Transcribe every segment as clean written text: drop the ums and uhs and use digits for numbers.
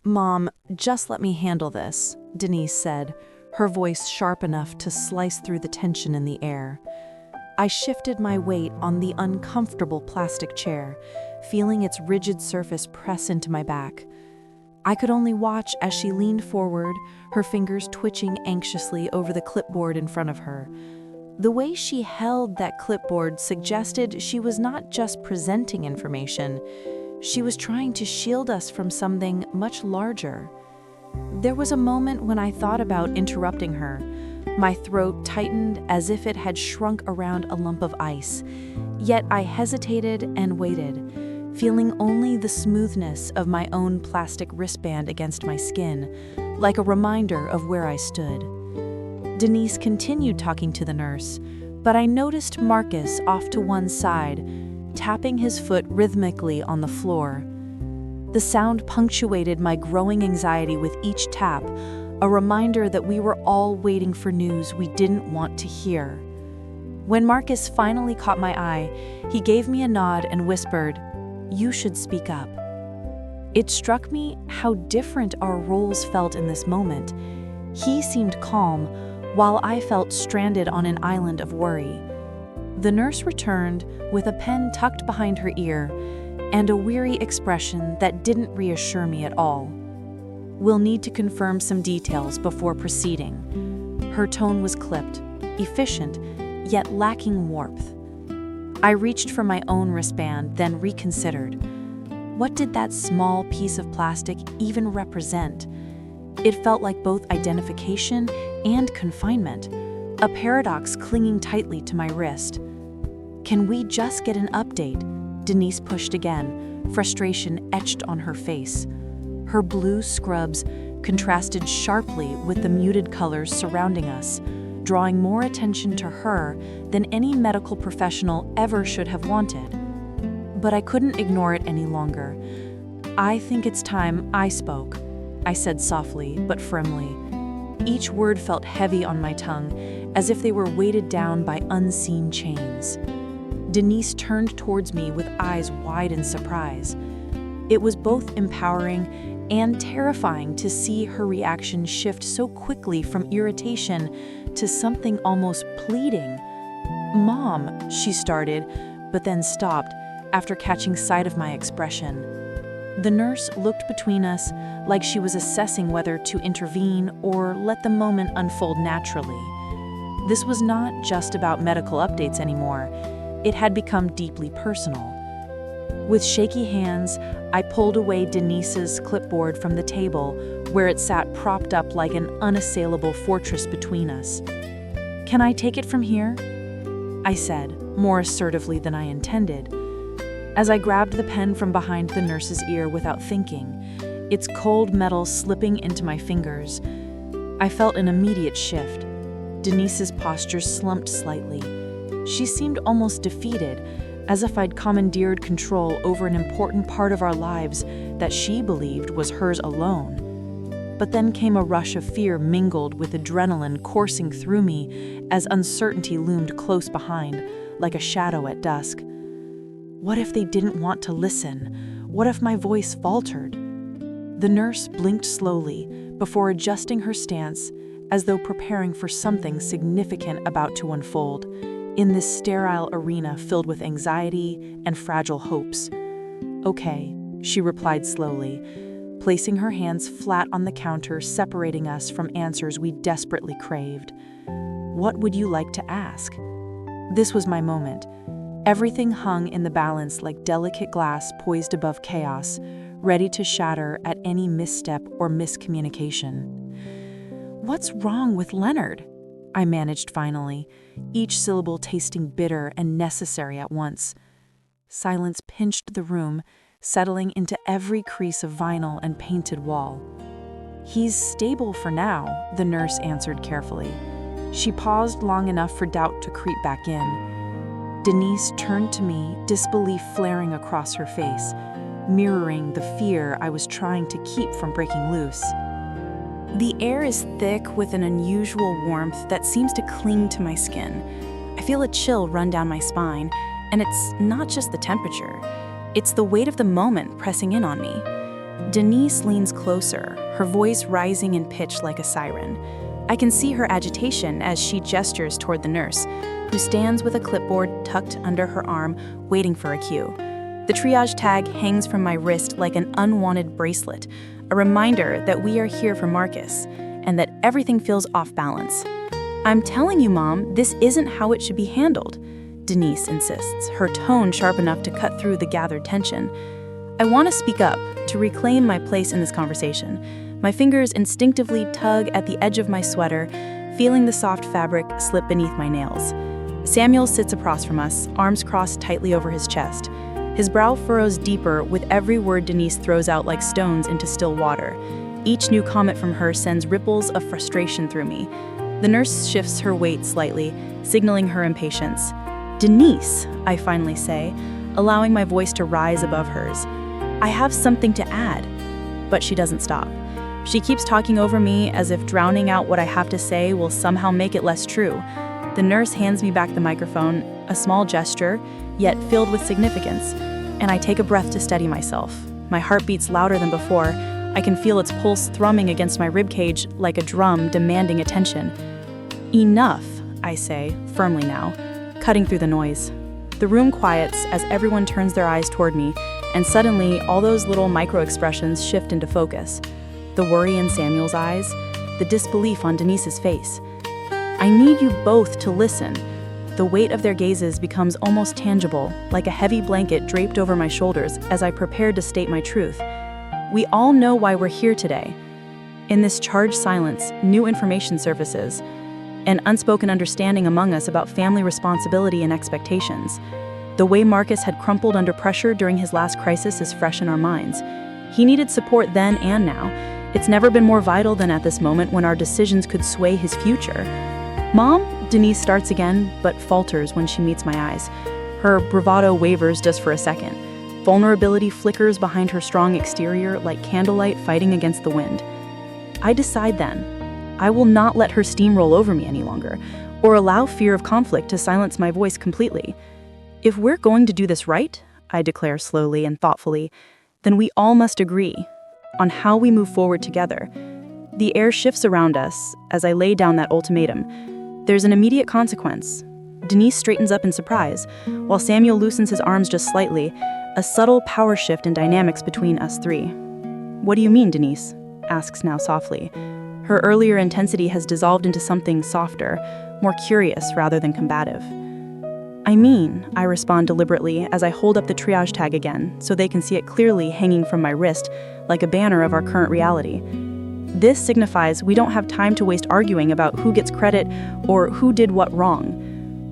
"Mom, just let me handle this," Denise said, her voice sharp enough to slice through the tension in the air. I shifted my weight on the uncomfortable plastic chair, feeling its rigid surface press into my back. I could only watch as she leaned forward, her fingers twitching anxiously over the clipboard in front of her. The way she held that clipboard suggested she was not just presenting information, she was trying to shield us from something much larger. There was a moment when I thought about interrupting her. My throat tightened as if it had shrunk around a lump of ice, yet I hesitated and waited, feeling only the smoothness of my own plastic wristband against my skin, like a reminder of where I stood. Denise continued talking to the nurse, but I noticed Marcus off to one side, tapping his foot rhythmically on the floor. The sound punctuated my growing anxiety with each tap, a reminder that we were all waiting for news we didn't want to hear. When Marcus finally caught my eye, he gave me a nod and whispered, "You should speak up." It struck me how different our roles felt in this moment. He seemed calm, while I felt stranded on an island of worry. The nurse returned with a pen tucked behind her ear and a weary expression that didn't reassure me at all. "We'll need to confirm some details before proceeding." Her tone was clipped, efficient, yet lacking warmth. I reached for my own wristband, then reconsidered. What did that small piece of plastic even represent? It felt like both identification and confinement, a paradox clinging tightly to my wrist. "Can we just get an update?" Denise pushed again, frustration etched on her face. Her blue scrubs contrasted sharply with the muted colors surrounding us, drawing more attention to her than any medical professional ever should have wanted. But I couldn't ignore it any longer. "I think it's time I spoke," I said softly but firmly. Each word felt heavy on my tongue, as if they were weighted down by unseen chains. Denise turned towards me with eyes wide in surprise. It was both empowering and terrifying to see her reaction shift so quickly from irritation to something almost pleading. "Mom," she started, but then stopped after catching sight of my expression. The nurse looked between us like she was assessing whether to intervene or let the moment unfold naturally. This was not just about medical updates anymore. It had become deeply personal. With shaky hands, I pulled away Denise's clipboard from the table, where it sat propped up like an unassailable fortress between us. "Can I take it from here?" I said, more assertively than I intended. As I grabbed the pen from behind the nurse's ear without thinking, its cold metal slipping into my fingers, I felt an immediate shift. Denise's posture slumped slightly. She seemed almost defeated, as if I'd commandeered control over an important part of our lives that she believed was hers alone. But then came a rush of fear mingled with adrenaline coursing through me as uncertainty loomed close behind, like a shadow at dusk. What if they didn't want to listen? What if my voice faltered? The nurse blinked slowly before adjusting her stance, as though preparing for something significant about to unfold in this sterile arena filled with anxiety and fragile hopes. "Okay," she replied slowly, placing her hands flat on the counter, separating us from answers we desperately craved. "What would you like to ask?" This was my moment. Everything hung in the balance like delicate glass poised above chaos, ready to shatter at any misstep or miscommunication. "What's wrong with Leonard?" I managed finally, each syllable tasting bitter and necessary at once. Silence pinched the room, settling into every crease of vinyl and painted wall. "He's stable for now," the nurse answered carefully. She paused long enough for doubt to creep back in. Denise turned to me, disbelief flaring across her face, mirroring the fear I was trying to keep from breaking loose. "The air is thick with an unusual warmth that seems to cling to my skin. I feel a chill run down my spine, and it's not just the temperature. It's the weight of the moment pressing in on me. Denise leans closer, her voice rising in pitch like a siren. I can see her agitation as she gestures toward the nurse, who stands with a clipboard tucked under her arm, waiting for a cue. The triage tag hangs from my wrist like an unwanted bracelet, a reminder that we are here for Marcus, and that everything feels off balance. "I'm telling you, Mom, this isn't how it should be handled," Denise insists, her tone sharp enough to cut through the gathered tension. I want to speak up, to reclaim my place in this conversation. My fingers instinctively tug at the edge of my sweater, feeling the soft fabric slip beneath my nails. Samuel sits across from us, arms crossed tightly over his chest. His brow furrows deeper with every word Denise throws out like stones into still water. Each new comment from her sends ripples of frustration through me. The nurse shifts her weight slightly, signaling her impatience. "Denise," I finally say, allowing my voice to rise above hers. "I have something to add." But she doesn't stop. She keeps talking over me as if drowning out what I have to say will somehow make it less true. The nurse hands me back the microphone, a small gesture, yet filled with significance, and I take a breath to steady myself. My heart beats louder than before. I can feel its pulse thrumming against my ribcage like a drum demanding attention. "Enough," I say, firmly now, cutting through the noise. The room quiets as everyone turns their eyes toward me, and suddenly all those little micro-expressions shift into focus. The worry in Samuel's eyes, the disbelief on Denise's face. I need you both to listen. The weight of their gazes becomes almost tangible, like a heavy blanket draped over my shoulders as I prepare to state my truth. We all know why we're here today. In this charged silence, new information surfaces, an unspoken understanding among us about family responsibility and expectations. The way Marcus had crumpled under pressure during his last crisis is fresh in our minds. He needed support then and now. It's never been more vital than at this moment when our decisions could sway his future. "Mom?" Denise starts again, but falters when she meets my eyes. Her bravado wavers just for a second. Vulnerability flickers behind her strong exterior like candlelight fighting against the wind. I decide then. I will not let her steamroll over me any longer, or allow fear of conflict to silence my voice completely. "If we're going to do this right," I declare slowly and thoughtfully, "then we all must agree on how we move forward together." The air shifts around us as I lay down that ultimatum. There's an immediate consequence. Denise straightens up in surprise, while Samuel loosens his arms just slightly, a subtle power shift in dynamics between us three. "What do you mean, Denise?" asks now softly. Her earlier intensity has dissolved into something softer, more curious rather than combative. "I mean," I respond deliberately as I hold up the triage tag again so they can see it clearly hanging from my wrist like a banner of our current reality. "This signifies we don't have time to waste arguing about who gets credit or who did what wrong.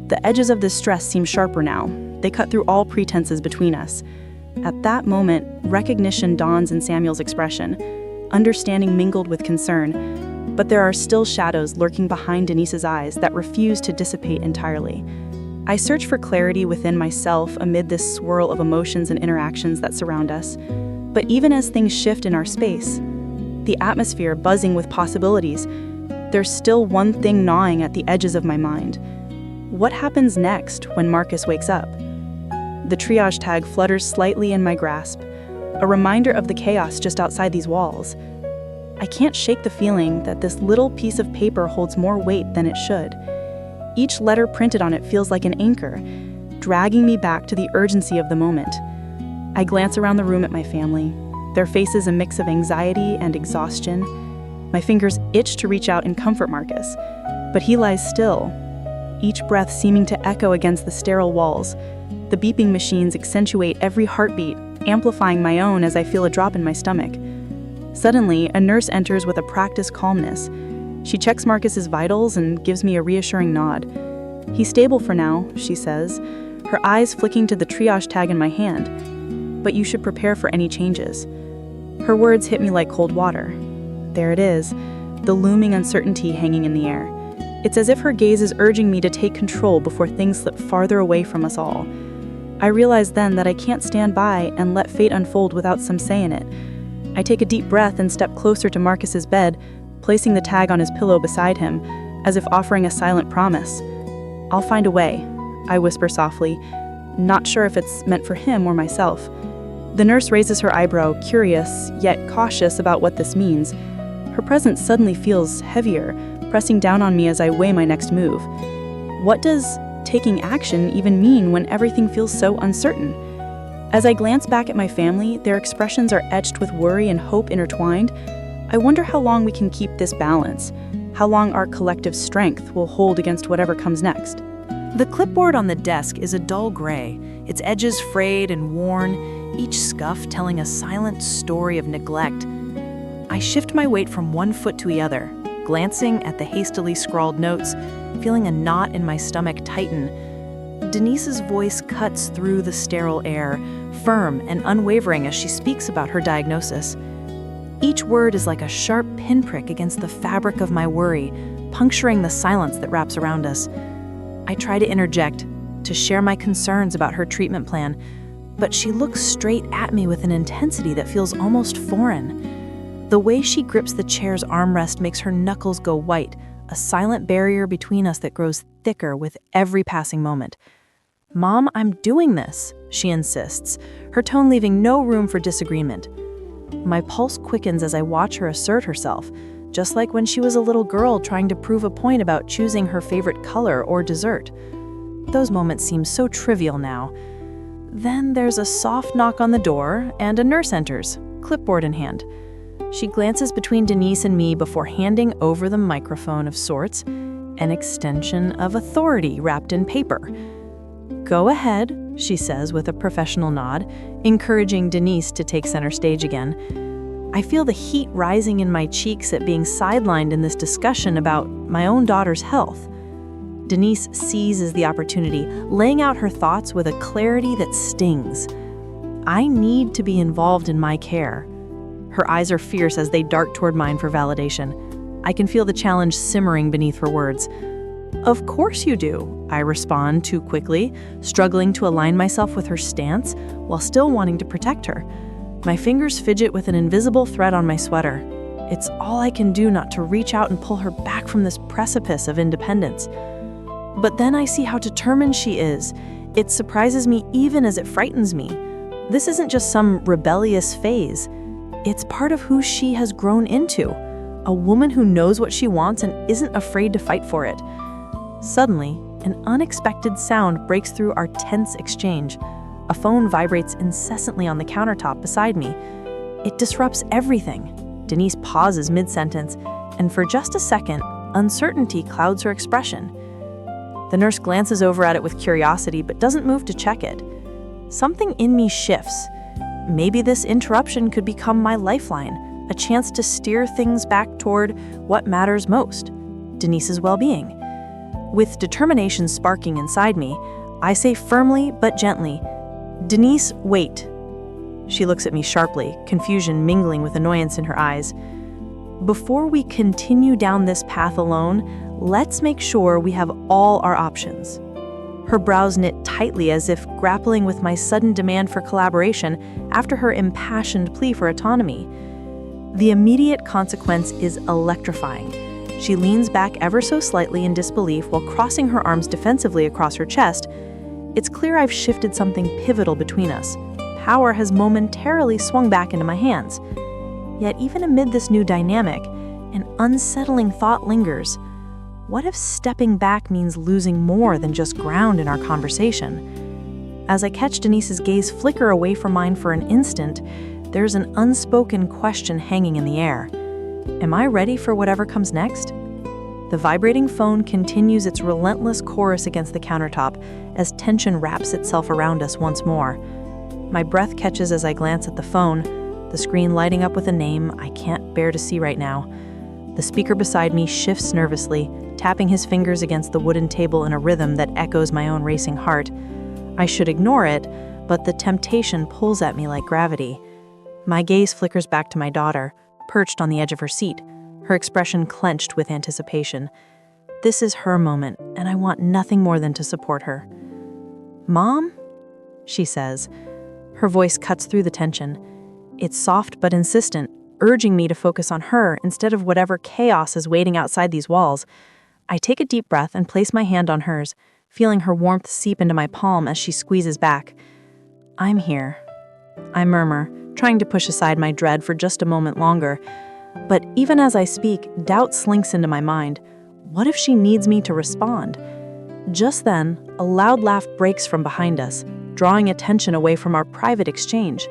The edges of this stress seem sharper now. They cut through all pretenses between us." At that moment, recognition dawns in Samuel's expression, understanding mingled with concern, but there are still shadows lurking behind Denise's eyes that refuse to dissipate entirely. I search for clarity within myself amid this swirl of emotions and interactions that surround us. But even as things shift in our space, the atmosphere buzzing with possibilities, there's still one thing gnawing at the edges of my mind. What happens next when Marcus wakes up? The triage tag flutters slightly in my grasp, a reminder of the chaos just outside these walls. I can't shake the feeling that this little piece of paper holds more weight than it should. Each letter printed on it feels like an anchor, dragging me back to the urgency of the moment. I glance around the room at my family, their faces a mix of anxiety and exhaustion. My fingers itch to reach out and comfort Marcus, but he lies still, each breath seeming to echo against the sterile walls. The beeping machines accentuate every heartbeat, amplifying my own as I feel a drop in my stomach. Suddenly, a nurse enters with a practiced calmness. She checks Marcus's vitals and gives me a reassuring nod. "He's stable for now," she says, her eyes flicking to the triage tag in my hand. "But you should prepare for any changes." Her words hit me like cold water. There it is, the looming uncertainty hanging in the air. It's as if her gaze is urging me to take control before things slip farther away from us all. I realize then that I can't stand by and let fate unfold without some say in it. I take a deep breath and step closer to Marcus's bed, placing the tag on his pillow beside him, as if offering a silent promise. "I'll find a way," I whisper softly, not sure if it's meant for him or myself. The nurse raises her eyebrow, curious, yet cautious about what this means. Her presence suddenly feels heavier, pressing down on me as I weigh my next move. What does taking action even mean when everything feels so uncertain? As I glance back at my family, their expressions are etched with worry and hope intertwined. I wonder how long we can keep this balance, how long our collective strength will hold against whatever comes next. The clipboard on the desk is a dull gray, its edges frayed and worn, each scuff telling a silent story of neglect. I shift my weight from one foot to the other, glancing at the hastily scrawled notes, feeling a knot in my stomach tighten. Denise's voice cuts through the sterile air, firm and unwavering as she speaks about her diagnosis. Each word is like a sharp pinprick against the fabric of my worry, puncturing the silence that wraps around us. I try to interject, to share my concerns about her treatment plan, but she looks straight at me with an intensity that feels almost foreign. The way she grips the chair's armrest makes her knuckles go white, a silent barrier between us that grows thicker with every passing moment. "Mom, I'm doing this," she insists, her tone leaving no room for disagreement. My pulse quickens as I watch her assert herself, just like when she was a little girl trying to prove a point about choosing her favorite color or dessert. Those moments seem so trivial now. Then there's a soft knock on the door, and a nurse enters, clipboard in hand. She glances between Denise and me before handing over the microphone of sorts, an extension of authority wrapped in paper. "Go ahead," she says with a professional nod, encouraging Denise to take center stage again. I feel the heat rising in my cheeks at being sidelined in this discussion about my own daughter's health. Denise seizes the opportunity, laying out her thoughts with a clarity that stings. I need to be involved in my care. Her eyes are fierce as they dart toward mine for validation. I can feel the challenge simmering beneath her words. "Of course you do," I respond too quickly, struggling to align myself with her stance while still wanting to protect her. My fingers fidget with an invisible thread on my sweater. It's all I can do not to reach out and pull her back from this precipice of independence. But then I see how determined she is. It surprises me even as it frightens me. This isn't just some rebellious phase. It's part of who she has grown into, a woman who knows what she wants and isn't afraid to fight for it. Suddenly, an unexpected sound breaks through our tense exchange. A phone vibrates incessantly on the countertop beside me. It disrupts everything. Denise pauses mid-sentence, and for just a second, uncertainty clouds her expression. The nurse glances over at it with curiosity but doesn't move to check it. Something in me shifts. Maybe this interruption could become my lifeline, a chance to steer things back toward what matters most, Denise's well-being. With determination sparking inside me, I say firmly but gently, "Denise, wait." She looks at me sharply, confusion mingling with annoyance in her eyes. "Before we continue down this path alone, let's make sure we have all our options." Her brows knit tightly as if grappling with my sudden demand for collaboration after her impassioned plea for autonomy. The immediate consequence is electrifying. She leans back ever so slightly in disbelief while crossing her arms defensively across her chest. It's clear I've shifted something pivotal between us. Power has momentarily swung back into my hands. Yet even amid this new dynamic, an unsettling thought lingers. What if stepping back means losing more than just ground in our conversation? As I catch Denise's gaze flicker away from mine for an instant, there's an unspoken question hanging in the air. Am I ready for whatever comes next? The vibrating phone continues its relentless chorus against the countertop as tension wraps itself around us once more. My breath catches as I glance at the phone, the screen lighting up with a name I can't bear to see right now. The speaker beside me shifts nervously, tapping his fingers against the wooden table in a rhythm that echoes my own racing heart. I should ignore it, but the temptation pulls at me like gravity. My gaze flickers back to my daughter, perched on the edge of her seat, her expression clenched with anticipation. This is her moment, and I want nothing more than to support her. "Mom?" she says. Her voice cuts through the tension. It's soft but insistent, urging me to focus on her instead of whatever chaos is waiting outside these walls. I take a deep breath and place my hand on hers, feeling her warmth seep into my palm as she squeezes back. "I'm here," I murmur, trying to push aside my dread for just a moment longer. But even as I speak, doubt slinks into my mind. What if she needs me to respond? Just then, a loud laugh breaks from behind us, drawing attention away from our private exchange.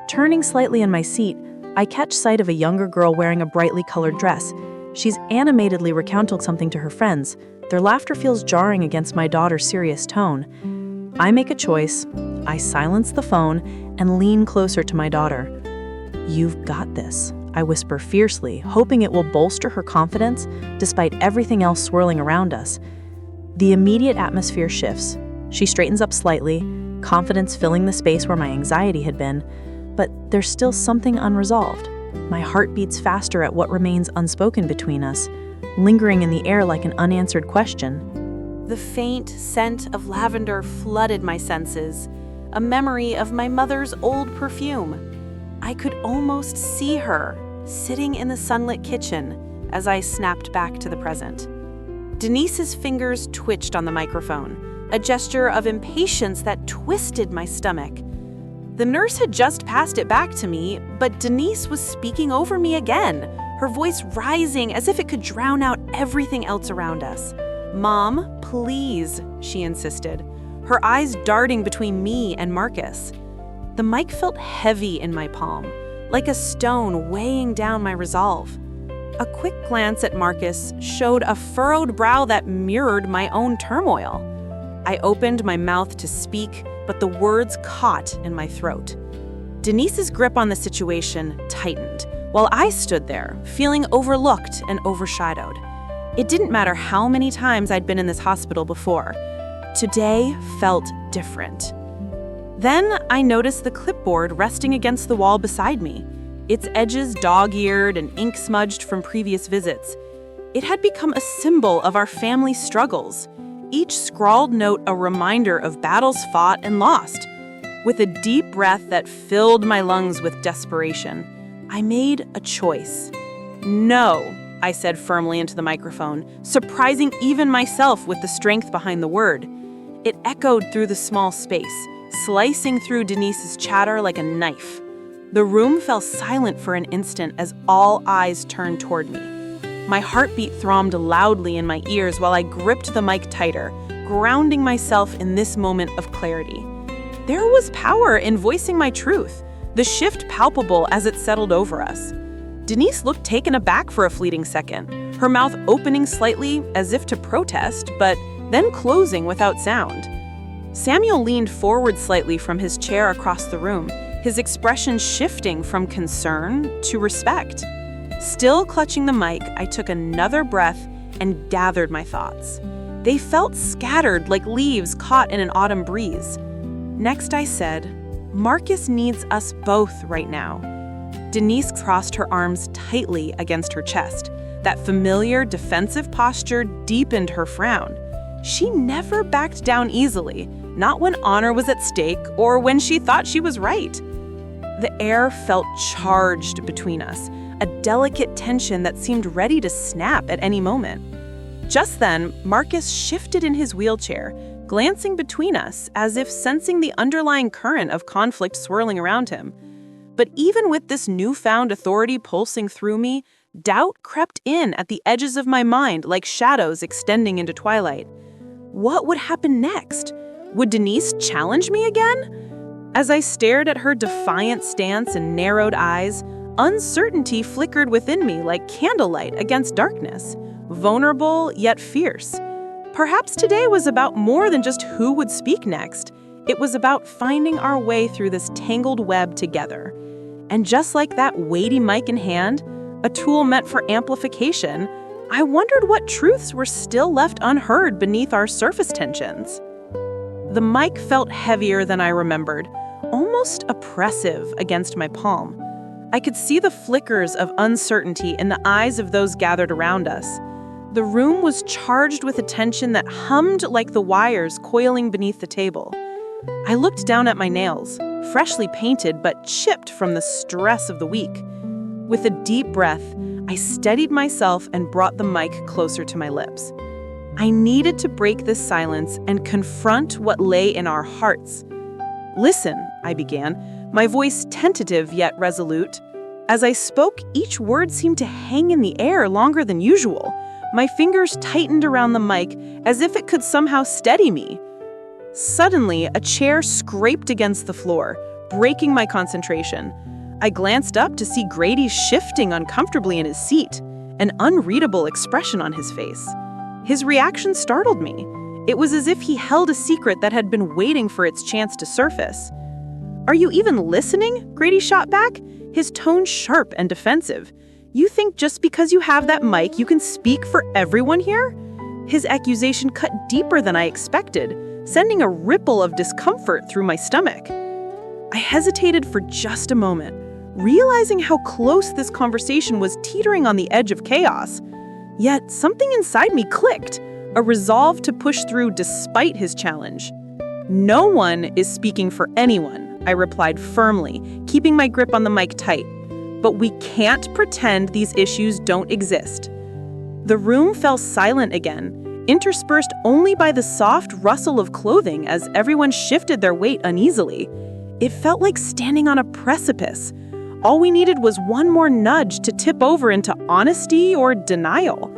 Turning slightly in my seat, I catch sight of a younger girl wearing a brightly colored dress. She's animatedly recounting something to her friends. Their laughter feels jarring against my daughter's serious tone. I make a choice. I silence the phone and lean closer to my daughter. "You've got this," I whisper fiercely, hoping it will bolster her confidence despite everything else swirling around us. The immediate atmosphere shifts. She straightens up slightly, confidence filling the space where my anxiety had been, but there's still something unresolved. My heart beats faster at what remains unspoken between us, lingering in the air like an unanswered question. The faint scent of lavender flooded my senses, a memory of my mother's old perfume. I could almost see her, sitting in the sunlit kitchen, as I snapped back to the present. Denise's fingers twitched on the microphone, a gesture of impatience that twisted my stomach. The nurse had just passed it back to me, but Denise was speaking over me again, her voice rising as if it could drown out everything else around us. "Mom, please," she insisted, her eyes darting between me and Marcus. The mic felt heavy in my palm, like a stone weighing down my resolve. A quick glance at Marcus showed a furrowed brow that mirrored my own turmoil. I opened my mouth to speak, but the words caught in my throat. Denise's grip on the situation tightened, while I stood there, feeling overlooked and overshadowed. It didn't matter how many times I'd been in this hospital before. Today felt different. Then I noticed the clipboard resting against the wall beside me, its edges dog-eared and ink-smudged from previous visits. It had become a symbol of our family struggles, each scrawled note a reminder of battles fought and lost. With a deep breath that filled my lungs with desperation, I made a choice. "No," I said firmly into the microphone, surprising even myself with the strength behind the word. It echoed through the small space, slicing through Denise's chatter like a knife. The room fell silent for an instant as all eyes turned toward me. My heartbeat thrummed loudly in my ears while I gripped the mic tighter, grounding myself in this moment of clarity. There was power in voicing my truth, the shift palpable as it settled over us. Denise looked taken aback for a fleeting second, her mouth opening slightly as if to protest, but then closing without sound. Samuel leaned forward slightly from his chair across the room, his expression shifting from concern to respect. Still clutching the mic, I took another breath and gathered my thoughts. They felt scattered like leaves caught in an autumn breeze. Next I said, "Marcus needs us both right now." Denise crossed her arms tightly against her chest. That familiar defensive posture deepened her frown. She never backed down easily, not when honor was at stake or when she thought she was right. The air felt charged between us, a delicate tension that seemed ready to snap at any moment. Just then, Marcus shifted in his wheelchair, glancing between us as if sensing the underlying current of conflict swirling around him. But even with this newfound authority pulsing through me, doubt crept in at the edges of my mind like shadows extending into twilight. What would happen next? Would Denise challenge me again? As I stared at her defiant stance and narrowed eyes, uncertainty flickered within me like candlelight against darkness, vulnerable yet fierce. Perhaps today was about more than just who would speak next. It was about finding our way through this tangled web together. And just like that weighty mic in hand, a tool meant for amplification, I wondered what truths were still left unheard beneath our surface tensions. The mic felt heavier than I remembered, almost oppressive against my palm. I could see the flickers of uncertainty in the eyes of those gathered around us. The room was charged with a tension that hummed like the wires coiling beneath the table. I looked down at my nails, freshly painted but chipped from the stress of the week. With a deep breath, I steadied myself and brought the mic closer to my lips. I needed to break this silence and confront what lay in our hearts. "Listen," I began, my voice tentative yet resolute. As I spoke, each word seemed to hang in the air longer than usual. My fingers tightened around the mic as if it could somehow steady me. Suddenly, a chair scraped against the floor, breaking my concentration. I glanced up to see Grady shifting uncomfortably in his seat, an unreadable expression on his face. His reaction startled me. It was as if he held a secret that had been waiting for its chance to surface. "Are you even listening?" Grady shot back, his tone sharp and defensive. "You think just because you have that mic you can speak for everyone here?" His accusation cut deeper than I expected, sending a ripple of discomfort through my stomach. I hesitated for just a moment, realizing how close this conversation was teetering on the edge of chaos. Yet something inside me clicked, a resolve to push through despite his challenge. "No one is speaking for anyone," I replied firmly, keeping my grip on the mic tight. "But we can't pretend these issues don't exist." The room fell silent again, interspersed only by the soft rustle of clothing as everyone shifted their weight uneasily. It felt like standing on a precipice. All we needed was one more nudge to tip over into honesty or denial.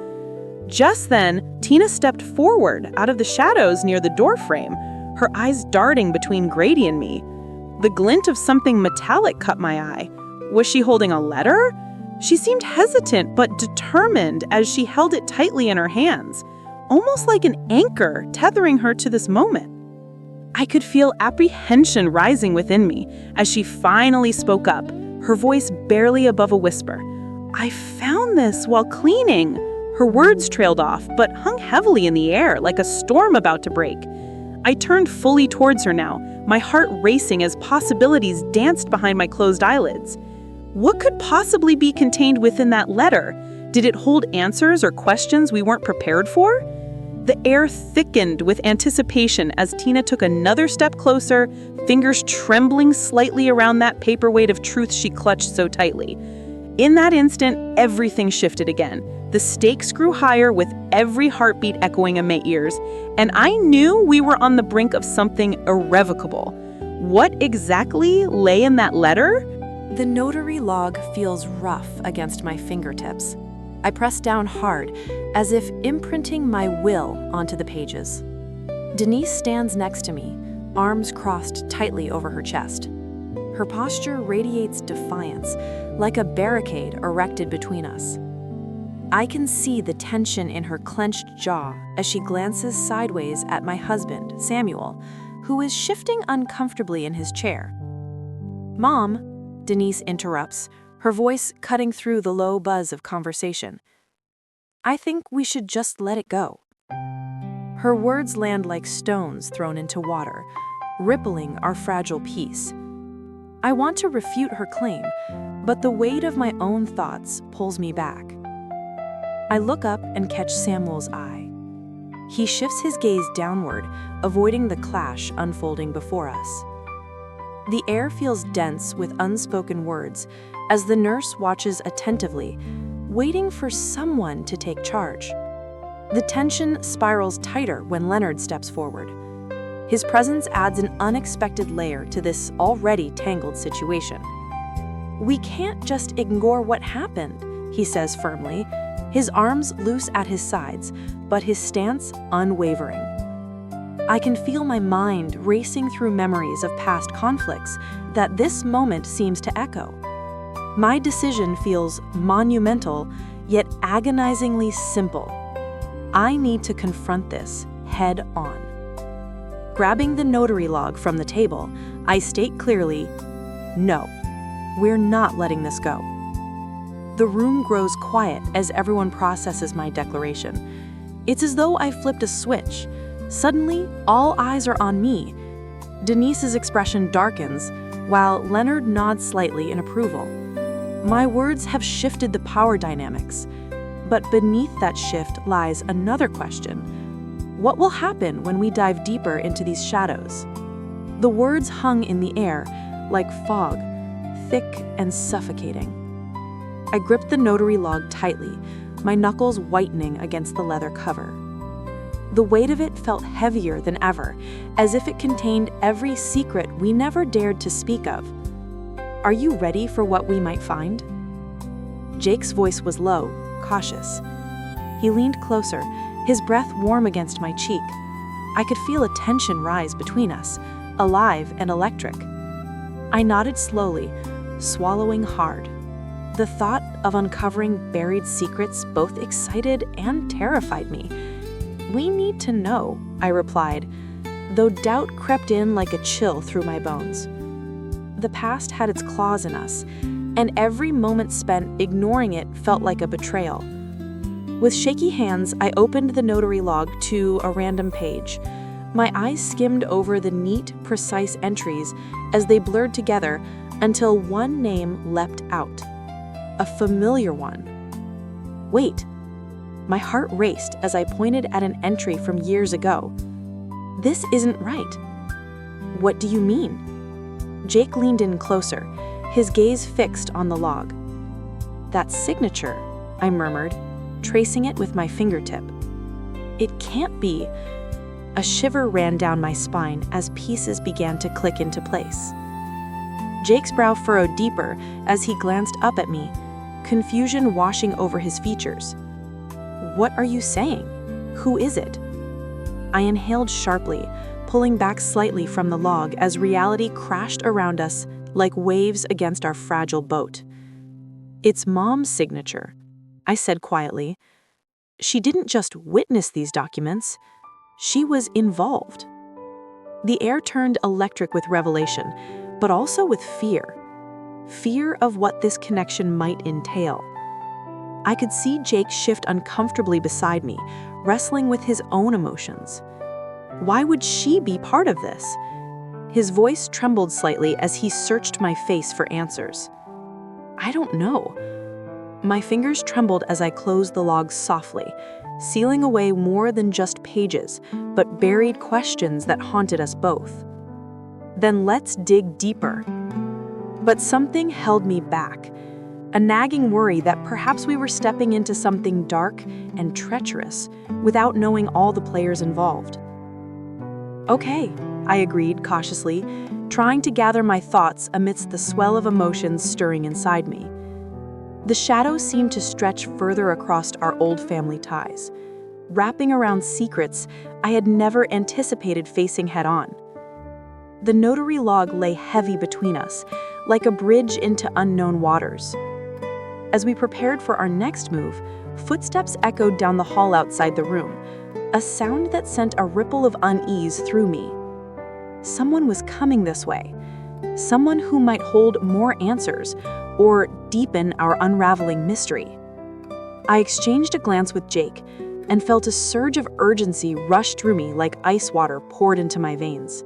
Just then, Tina stepped forward out of the shadows near the doorframe, her eyes darting between Grady and me. The glint of something metallic caught my eye. Was she holding a letter? She seemed hesitant but determined as she held it tightly in her hands, almost like an anchor tethering her to this moment. I could feel apprehension rising within me as she finally spoke up, her voice barely above a whisper. "I found this while cleaning." Her words trailed off, but hung heavily in the air like a storm about to break. I turned fully towards her now, my heart racing as possibilities danced behind my closed eyelids. What could possibly be contained within that letter? Did it hold answers or questions we weren't prepared for? The air thickened with anticipation as Tina took another step closer, fingers trembling slightly around that paperweight of truth she clutched so tightly. In that instant, everything shifted again. The stakes grew higher with every heartbeat echoing in my ears, and I knew we were on the brink of something irrevocable. What exactly lay in that letter? The notary log feels rough against my fingertips. I press down hard, as if imprinting my will onto the pages. Denise stands next to me, arms crossed tightly over her chest. Her posture radiates defiance, like a barricade erected between us. I can see the tension in her clenched jaw as she glances sideways at my husband, Samuel, who is shifting uncomfortably in his chair. "Mom," Denise interrupts, her voice cutting through the low buzz of conversation. "I think we should just let it go." Her words land like stones thrown into water, rippling our fragile peace. I want to refute her claim, but the weight of my own thoughts pulls me back. I look up and catch Samuel's eye. He shifts his gaze downward, avoiding the clash unfolding before us. The air feels dense with unspoken words as the nurse watches attentively, waiting for someone to take charge. The tension spirals tighter when Leonard steps forward. His presence adds an unexpected layer to this already tangled situation. "We can't just ignore what happened," he says firmly, his arms loose at his sides, but his stance unwavering. I can feel my mind racing through memories of past conflicts that this moment seems to echo. My decision feels monumental, yet agonizingly simple. I need to confront this head on. Grabbing the notary log from the table, I state clearly, "No, we're not letting this go." The room grows quiet as everyone processes my declaration. It's as though I flipped a switch. Suddenly, all eyes are on me. Denise's expression darkens, while Leonard nods slightly in approval. My words have shifted the power dynamics. But beneath that shift lies another question. What will happen when we dive deeper into these shadows? The words hung in the air, like fog, thick and suffocating. I gripped the notary log tightly, my knuckles whitening against the leather cover. The weight of it felt heavier than ever, as if it contained every secret we never dared to speak of. Are you ready for what we might find?" Jake's voice was low, cautious. He leaned closer, his breath warm against my cheek. I could feel a tension rise between us, alive and electric. I nodded slowly, swallowing hard. The thought of uncovering buried secrets both excited and terrified me. "We need to know," I replied, though doubt crept in like a chill through my bones. The past had its claws in us, and every moment spent ignoring it felt like a betrayal. With shaky hands, I opened the notary log to a random page. My eyes skimmed over the neat, precise entries as they blurred together until one name leapt out. A familiar one. Wait. My heart raced as I pointed at an entry from years ago. This isn't right. What do you mean? Jake leaned in closer, his gaze fixed on the log. That signature, I murmured, tracing it with my fingertip. It can't be. A shiver ran down my spine as pieces began to click into place. Jake's brow furrowed deeper as he glanced up at me, confusion washing over his features. What are you saying? Who is it? I inhaled sharply, pulling back slightly from the log as reality crashed around us like waves against our fragile boat. It's Mom's signature, I said quietly. She didn't just witness these documents, she was involved. The air turned electric with revelation, but also with fear. Fear of what this connection might entail. I could see Jake shift uncomfortably beside me, wrestling with his own emotions. Why would she be part of this? His voice trembled slightly as he searched my face for answers. I don't know. My fingers trembled as I closed the log softly, sealing away more than just pages, but buried questions that haunted us both. Then let's dig deeper. But something held me back, a nagging worry that perhaps we were stepping into something dark and treacherous without knowing all the players involved. Okay, I agreed cautiously, trying to gather my thoughts amidst the swell of emotions stirring inside me. The shadows seemed to stretch further across our old family ties, wrapping around secrets I had never anticipated facing head-on. The notary log lay heavy between us, like a bridge into unknown waters. As we prepared for our next move, footsteps echoed down the hall outside the room, a sound that sent a ripple of unease through me. Someone was coming this way, someone who might hold more answers or deepen our unraveling mystery. I exchanged a glance with Jake and felt a surge of urgency rush through me like ice water poured into my veins.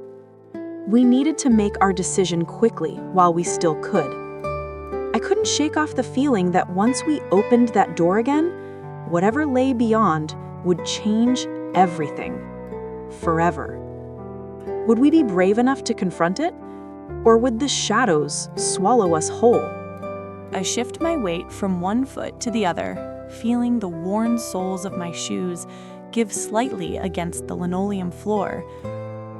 We needed to make our decision quickly while we still could. I couldn't shake off the feeling that once we opened that door again, whatever lay beyond would change everything. Forever. Would we be brave enough to confront it? Or would the shadows swallow us whole? I shift my weight from one foot to the other, feeling the worn soles of my shoes give slightly against the linoleum floor.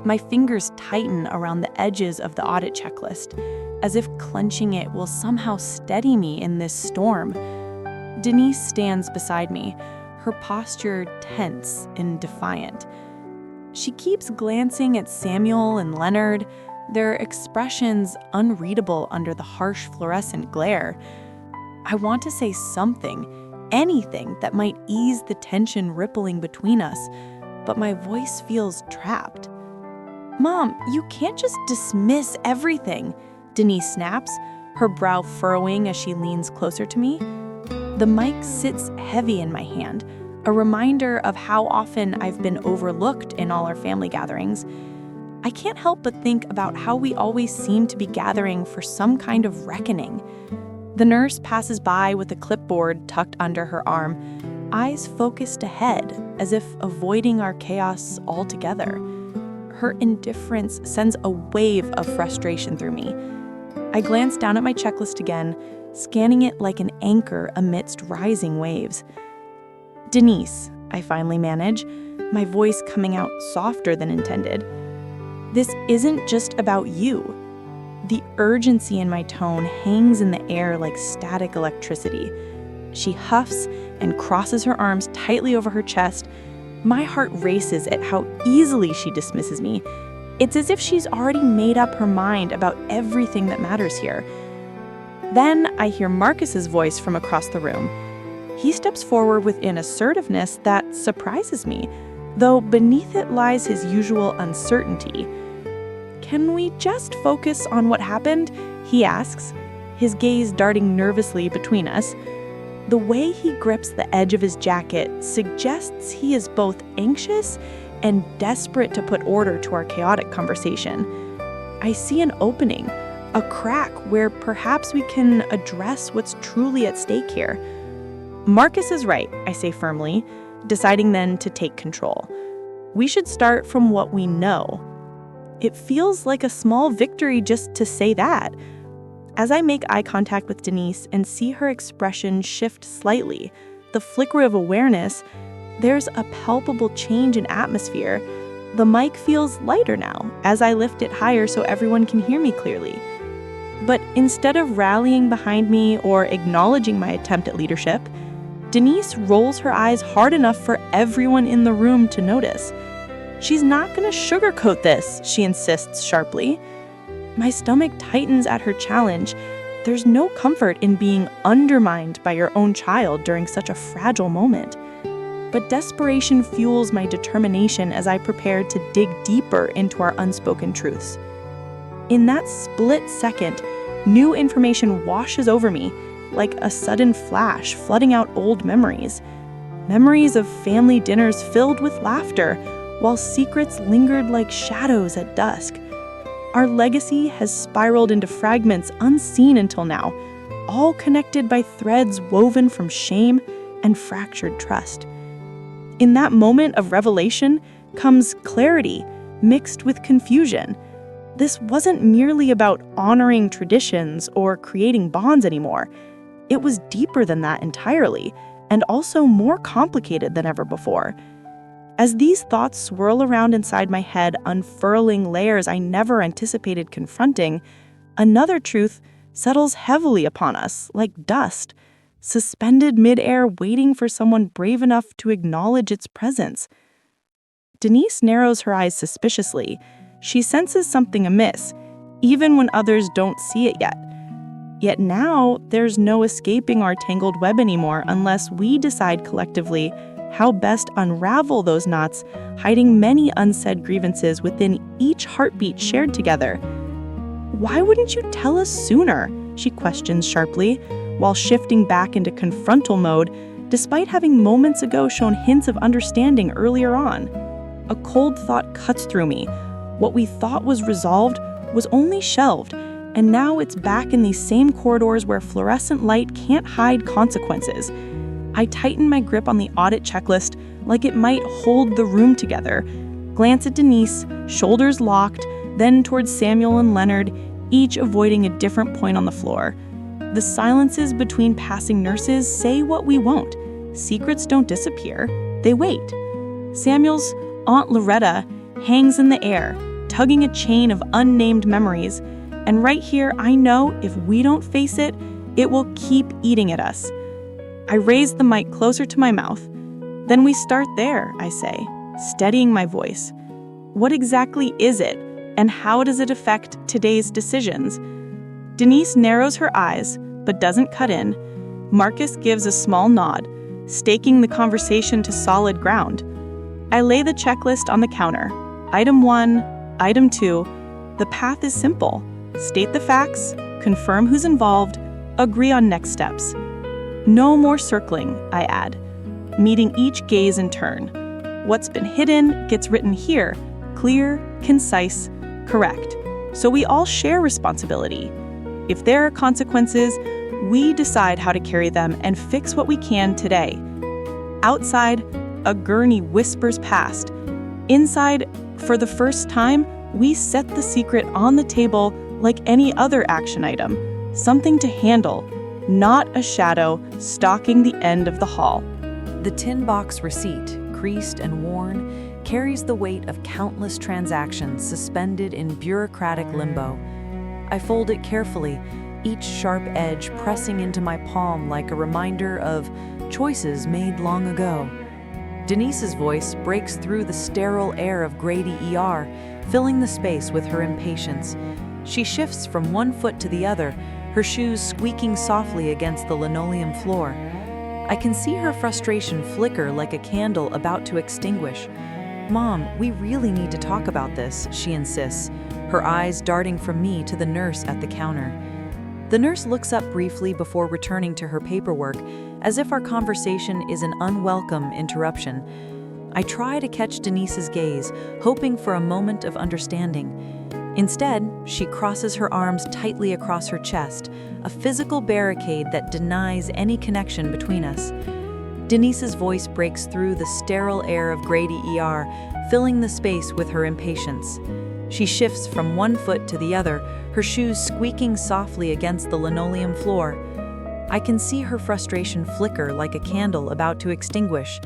My fingers tighten around the edges of the audit checklist, as if clenching it will somehow steady me in this storm. Denise stands beside me, her posture tense and defiant. She keeps glancing at Samuel and Leonard, their expressions unreadable under the harsh fluorescent glare. I want to say something, anything that might ease the tension rippling between us, but my voice feels trapped. Mom, you can't just dismiss everything, Denise snaps, her brow furrowing as she leans closer to me. The mic sits heavy in my hand, a reminder of how often I've been overlooked in all our family gatherings. I can't help but think about how we always seem to be gathering for some kind of reckoning. The nurse passes by with a clipboard tucked under her arm, eyes focused ahead, as if avoiding our chaos altogether. Her indifference sends a wave of frustration through me. I glance down at my checklist again, scanning it like an anchor amidst rising waves. Denise, I finally manage, my voice coming out softer than intended. This isn't just about you. The urgency in my tone hangs in the air like static electricity. She huffs and crosses her arms tightly over her chest. My heart races at how easily she dismisses me. It's as if she's already made up her mind about everything that matters here. Then I hear Marcus's voice from across the room. He steps forward with an assertiveness that surprises me, though beneath it lies his usual uncertainty. "Can we just focus on what happened?" he asks, his gaze darting nervously between us. The way he grips the edge of his jacket suggests he is both anxious and desperate to put order to our chaotic conversation. I see an opening, a crack where perhaps we can address what's truly at stake here. "Marcus is right," I say firmly, deciding then to take control. "We should start from what we know." It feels like a small victory just to say that. As I make eye contact with Denise and see her expression shift slightly, the flicker of awareness, there's a palpable change in atmosphere. The mic feels lighter now as I lift it higher so everyone can hear me clearly. But instead of rallying behind me or acknowledging my attempt at leadership, Denise rolls her eyes hard enough for everyone in the room to notice. "She's not going to sugarcoat this," she insists sharply. My stomach tightens at her challenge. There's no comfort in being undermined by your own child during such a fragile moment. But desperation fuels my determination as I prepare to dig deeper into our unspoken truths. In that split second, new information washes over me, like a sudden flash flooding out old memories. Memories of family dinners filled with laughter, while secrets lingered like shadows at dusk. Our legacy has spiraled into fragments unseen until now, all connected by threads woven from shame and fractured trust. In that moment of revelation comes clarity mixed with confusion. This wasn't merely about honoring traditions or creating bonds anymore. It was deeper than that entirely, and also more complicated than ever before. As these thoughts swirl around inside my head, unfurling layers I never anticipated confronting, another truth settles heavily upon us, like dust, suspended midair waiting for someone brave enough to acknowledge its presence. Denise narrows her eyes suspiciously. She senses something amiss, even when others don't see it yet. Yet now, there's no escaping our tangled web anymore unless we decide collectively how best unravel those knots, hiding many unsaid grievances within each heartbeat shared together. "Why wouldn't you tell us sooner?" she questions sharply, while shifting back into confrontal mode, despite having moments ago shown hints of understanding earlier on. A cold thought cuts through me. What we thought was resolved was only shelved, and now it's back in these same corridors where fluorescent light can't hide consequences. I tighten my grip on the audit checklist like it might hold the room together, glance at Denise, shoulders locked, then towards Samuel and Leonard, each avoiding a different point on the floor. The silences between passing nurses say what we won't. Secrets don't disappear, they wait. Samuel's Aunt Loretta hangs in the air, tugging a chain of unnamed memories, and right here I know if we don't face it, it will keep eating at us. I raise the mic closer to my mouth. "Then we start there," I say, steadying my voice. "What exactly is it, and how does it affect today's decisions?" Denise narrows her eyes, but doesn't cut in. Marcus gives a small nod, staking the conversation to solid ground. I lay the checklist on the counter. Item 1, Item 2. The path is simple. State the facts, confirm who's involved, agree on next steps. No more circling, I add, meeting each gaze in turn. What's been hidden gets written here, clear, concise, correct. So we all share responsibility. If there are consequences, we decide how to carry them and fix what we can today. Outside, a gurney whispers past. Inside, for the first time, we set the secret on the table like any other action item, something to handle, not a shadow stalking the end of the hall. The tin box receipt, creased and worn, carries the weight of countless transactions suspended in bureaucratic limbo. I fold it carefully, each sharp edge pressing into my palm like a reminder of choices made long ago. Denise's voice breaks through the sterile air of Grady ER, filling the space with her impatience. She shifts from one foot to the other, her shoes squeaking softly against the linoleum floor. I can see her frustration flicker like a candle about to extinguish. "Mom, we really need to talk about this," she insists, her eyes darting from me to the nurse at the counter. The nurse looks up briefly before returning to her paperwork, as if our conversation is an unwelcome interruption. I try to catch Denise's gaze, hoping for a moment of understanding. Instead, she crosses her arms tightly across her chest, a physical barricade that denies any connection between us. Denise's voice breaks through the sterile air of Grady ER, filling the space with her impatience. She shifts from one foot to the other, her shoes squeaking softly against the linoleum floor. I can see her frustration flicker like a candle about to extinguish.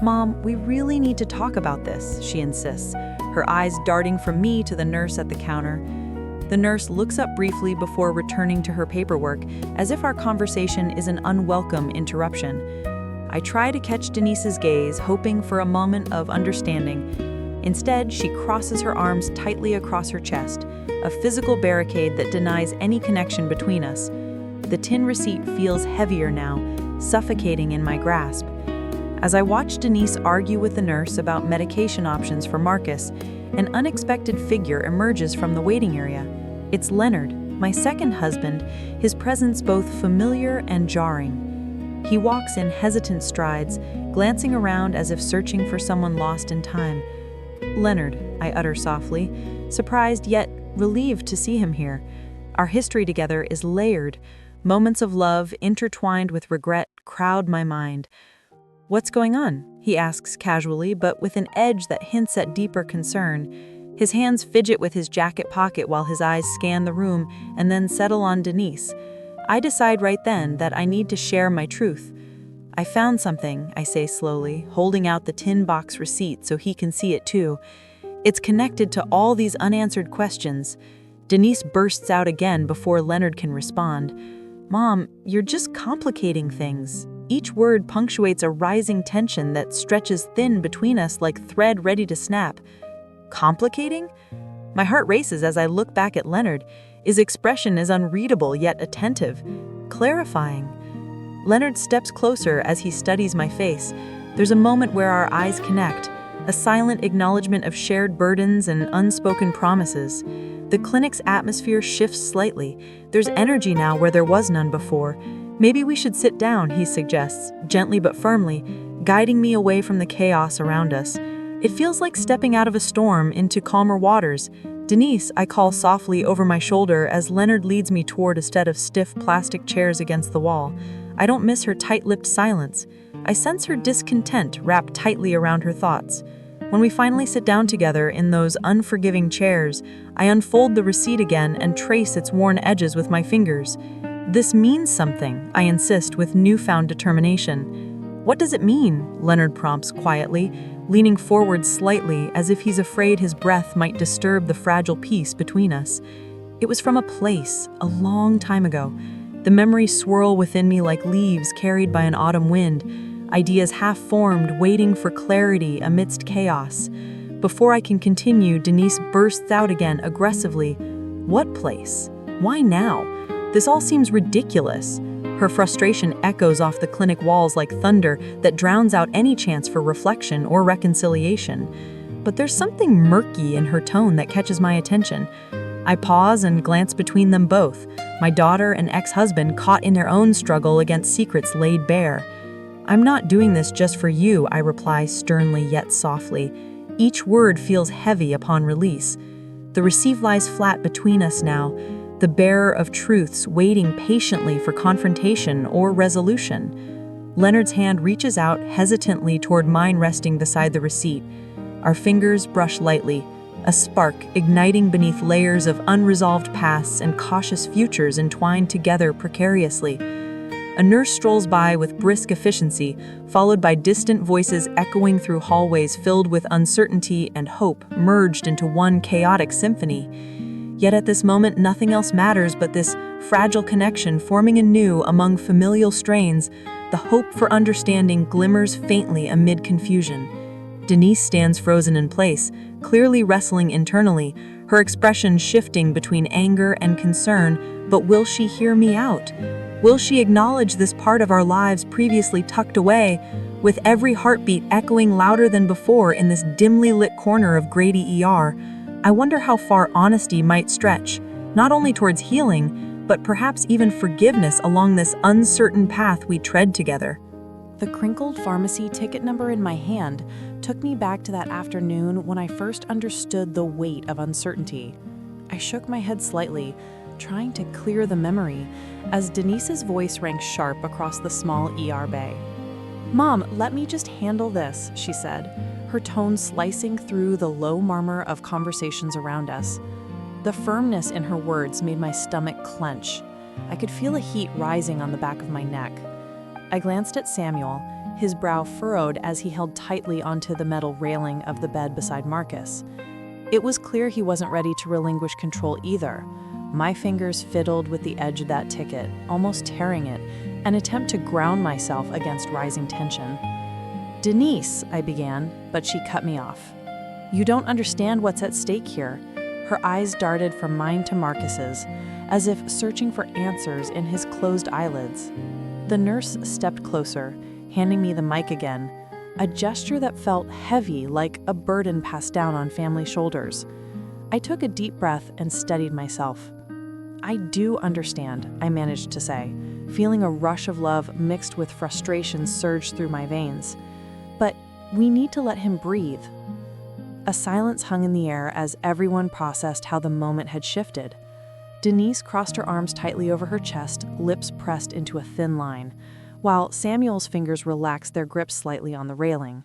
"Mom, we really need to talk about this," she insists, her eyes darting from me to the nurse at the counter. The nurse looks up briefly before returning to her paperwork, as if our conversation is an unwelcome interruption. I try to catch Denise's gaze, hoping for a moment of understanding. Instead, she crosses her arms tightly across her chest, a physical barricade that denies any connection between us. The tin receipt feels heavier now, suffocating in my grasp. As I watch Denise argue with the nurse about medication options for Marcus, an unexpected figure emerges from the waiting area. It's Leonard, my second husband, his presence both familiar and jarring. He walks in hesitant strides, glancing around as if searching for someone lost in time. "Leonard," I utter softly, surprised yet relieved to see him here. Our history together is layered. Moments of love intertwined with regret crowd my mind. "What's going on?" he asks casually, but with an edge that hints at deeper concern. His hands fidget with his jacket pocket while his eyes scan the room and then settle on Denise. I decide right then that I need to share my truth. "I found something," I say slowly, holding out the tin box receipt so he can see it too. "It's connected to all these unanswered questions." Denise bursts out again before Leonard can respond. "Mom, you're just complicating things." Each word punctuates a rising tension that stretches thin between us like thread ready to snap. Complicating? My heart races as I look back at Leonard. His expression is unreadable yet attentive, clarifying. Leonard steps closer as he studies my face. There's a moment where our eyes connect, a silent acknowledgement of shared burdens and unspoken promises. The clinic's atmosphere shifts slightly. There's energy now where there was none before. "Maybe we should sit down," he suggests, gently but firmly, guiding me away from the chaos around us. It feels like stepping out of a storm into calmer waters. "Denise," I call softly over my shoulder as Leonard leads me toward a set of stiff plastic chairs against the wall. I don't miss her tight-lipped silence. I sense her discontent wrapped tightly around her thoughts. When we finally sit down together in those unforgiving chairs, I unfold the receipt again and trace its worn edges with my fingers. "This means something," I insist with newfound determination. "What does it mean?" Leonard prompts quietly, leaning forward slightly as if he's afraid his breath might disturb the fragile peace between us. It was from a place, a long time ago. The memories swirl within me like leaves carried by an autumn wind, ideas half-formed, waiting for clarity amidst chaos. Before I can continue, Denise bursts out again aggressively. "What place? Why now? This all seems ridiculous." Her frustration echoes off the clinic walls like thunder that drowns out any chance for reflection or reconciliation. But there's something murky in her tone that catches my attention. I pause and glance between them both, my daughter and ex-husband caught in their own struggle against secrets laid bare. "I'm not doing this just for you," I reply sternly yet softly. Each word feels heavy upon release. The receive lies flat between us now, the bearer of truths waiting patiently for confrontation or resolution. Leonard's hand reaches out hesitantly toward mine resting beside the receipt. Our fingers brush lightly, a spark igniting beneath layers of unresolved pasts and cautious futures entwined together precariously. A nurse strolls by with brisk efficiency, followed by distant voices echoing through hallways filled with uncertainty and hope merged into one chaotic symphony. Yet at this moment, nothing else matters but this fragile connection forming anew among familial strains. The hope for understanding glimmers faintly amid confusion. Denise stands frozen in place, clearly wrestling internally, her expression shifting between anger and concern. But will she hear me out? Will she acknowledge this part of our lives previously tucked away, with every heartbeat echoing louder than before in this dimly lit corner of Grady ER? I wonder how far honesty might stretch, not only towards healing, but perhaps even forgiveness along this uncertain path we tread together. The crinkled pharmacy ticket number in my hand took me back to that afternoon when I first understood the weight of uncertainty. I shook my head slightly, trying to clear the memory, as Denise's voice rang sharp across the small ER bay. "Mom, let me just handle this," she said, her tone slicing through the low murmur of conversations around us. The firmness in her words made my stomach clench. I could feel a heat rising on the back of my neck. I glanced at Samuel, his brow furrowed as he held tightly onto the metal railing of the bed beside Marcus. It was clear he wasn't ready to relinquish control either. My fingers fiddled with the edge of that ticket, almost tearing it, an attempt to ground myself against rising tension. "Denise," I began, but she cut me off. "You don't understand what's at stake here." Her eyes darted from mine to Marcus's, as if searching for answers in his closed eyelids. The nurse stepped closer, handing me the mic again, a gesture that felt heavy, like a burden passed down on family shoulders. I took a deep breath and steadied myself. "I do understand," I managed to say, feeling a rush of love mixed with frustration surge through my veins. "But we need to let him breathe." A silence hung in the air as everyone processed how the moment had shifted. Denise crossed her arms tightly over her chest, lips pressed into a thin line, while Samuel's fingers relaxed their grip slightly on the railing.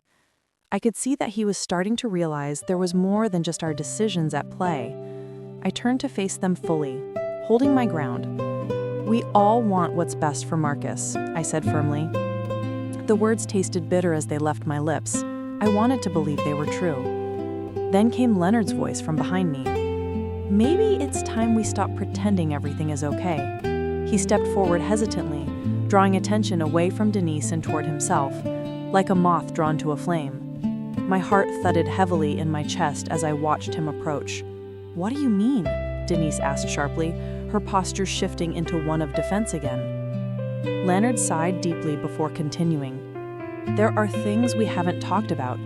I could see that he was starting to realize there was more than just our decisions at play. I turned to face them fully, holding my ground. "We all want what's best for Marcus," I said firmly. The words tasted bitter as they left my lips. I wanted to believe they were true. Then came Leonard's voice from behind me. "Maybe it's time we stop pretending everything is okay." He stepped forward hesitantly, drawing attention away from Denise and toward himself, like a moth drawn to a flame. My heart thudded heavily in my chest as I watched him approach. "What do you mean?" Denise asked sharply, her posture shifting into one of defense again. Leonard sighed deeply before continuing. "There are things we haven't talked about,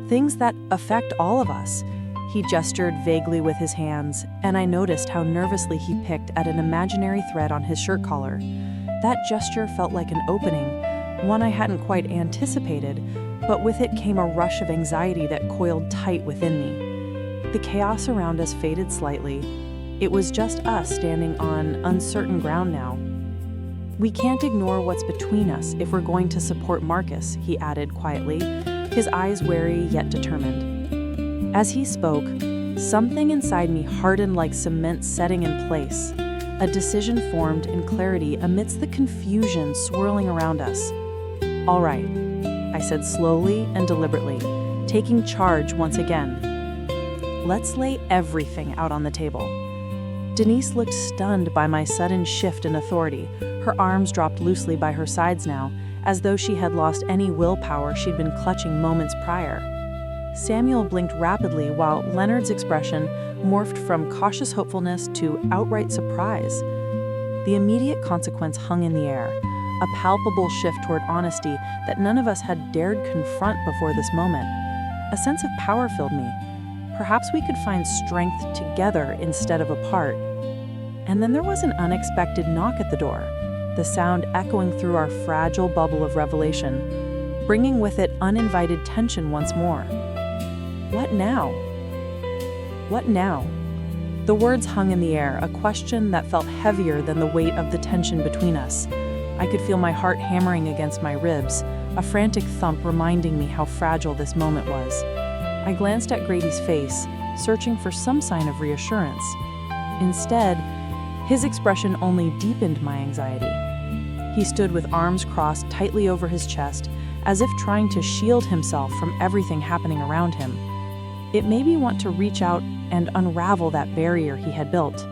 things that affect all of us." He gestured vaguely with his hands, and I noticed how nervously he picked at an imaginary thread on his shirt collar. That gesture felt like an opening, one I hadn't quite anticipated, but with it came a rush of anxiety that coiled tight within me. The chaos around us faded slightly. It was just us standing on uncertain ground now. "We can't ignore what's between us if we're going to support Marcus," he added quietly, his eyes wary yet determined. As he spoke, something inside me hardened like cement setting in place. A decision formed in clarity amidst the confusion swirling around us. "All right," I said slowly and deliberately, taking charge once again. "Let's lay everything out on the table." Denise looked stunned by my sudden shift in authority. Her arms dropped loosely by her sides now, as though she had lost any willpower she'd been clutching moments prior. Samuel blinked rapidly while Leonard's expression morphed from cautious hopefulness to outright surprise. The immediate consequence hung in the air, a palpable shift toward honesty that none of us had dared confront before this moment. A sense of power filled me. Perhaps we could find strength together instead of apart. And then there was an unexpected knock at the door, the sound echoing through our fragile bubble of revelation, bringing with it uninvited tension once more. What now? What now? The words hung in the air, a question that felt heavier than the weight of the tension between us. I could feel my heart hammering against my ribs, a frantic thump reminding me how fragile this moment was. I glanced at Grady's face, searching for some sign of reassurance. Instead, his expression only deepened my anxiety. He stood with arms crossed tightly over his chest, as if trying to shield himself from everything happening around him. It made me want to reach out and unravel that barrier he had built.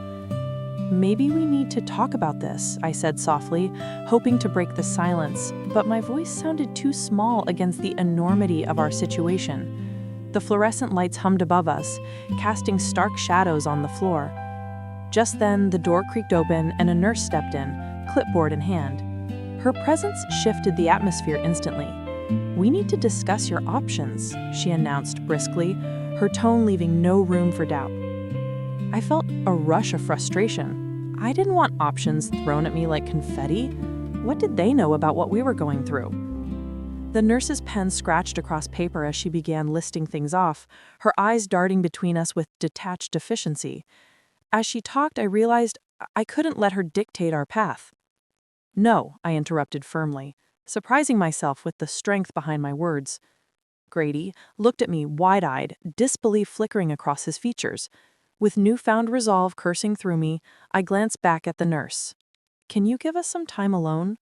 "Maybe we need to talk about this," I said softly, hoping to break the silence, but my voice sounded too small against the enormity of our situation. The fluorescent lights hummed above us, casting stark shadows on the floor. Just then, the door creaked open and a nurse stepped in, clipboard in hand. Her presence shifted the atmosphere instantly. "We need to discuss your options," she announced briskly, her tone leaving no room for doubt. I felt a rush of frustration. I didn't want options thrown at me like confetti. What did they know about what we were going through? The nurse's pen scratched across paper as she began listing things off, her eyes darting between us with detached efficiency. As she talked, I realized I couldn't let her dictate our path. "No," I interrupted firmly, surprising myself with the strength behind my words. Grady looked at me wide-eyed, disbelief flickering across his features. With newfound resolve coursing through me, I glanced back at the nurse. "Can you give us some time alone?"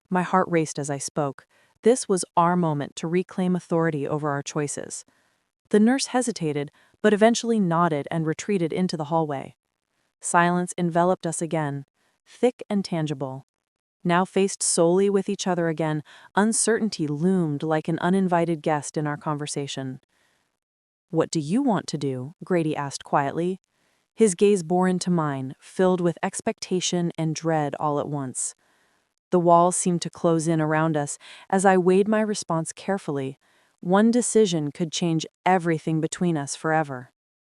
My heart raced as I spoke. This was our moment to reclaim authority over our choices. The nurse hesitated, but eventually nodded and retreated into the hallway. Silence enveloped us again, thick and tangible. Now faced solely with each other again, uncertainty loomed like an uninvited guest in our conversation. "What do you want to do?" Grady asked quietly. His gaze bore into mine, filled with expectation and dread all at once. The walls seemed to close in around us as I weighed my response carefully. One decision could change everything between us forever.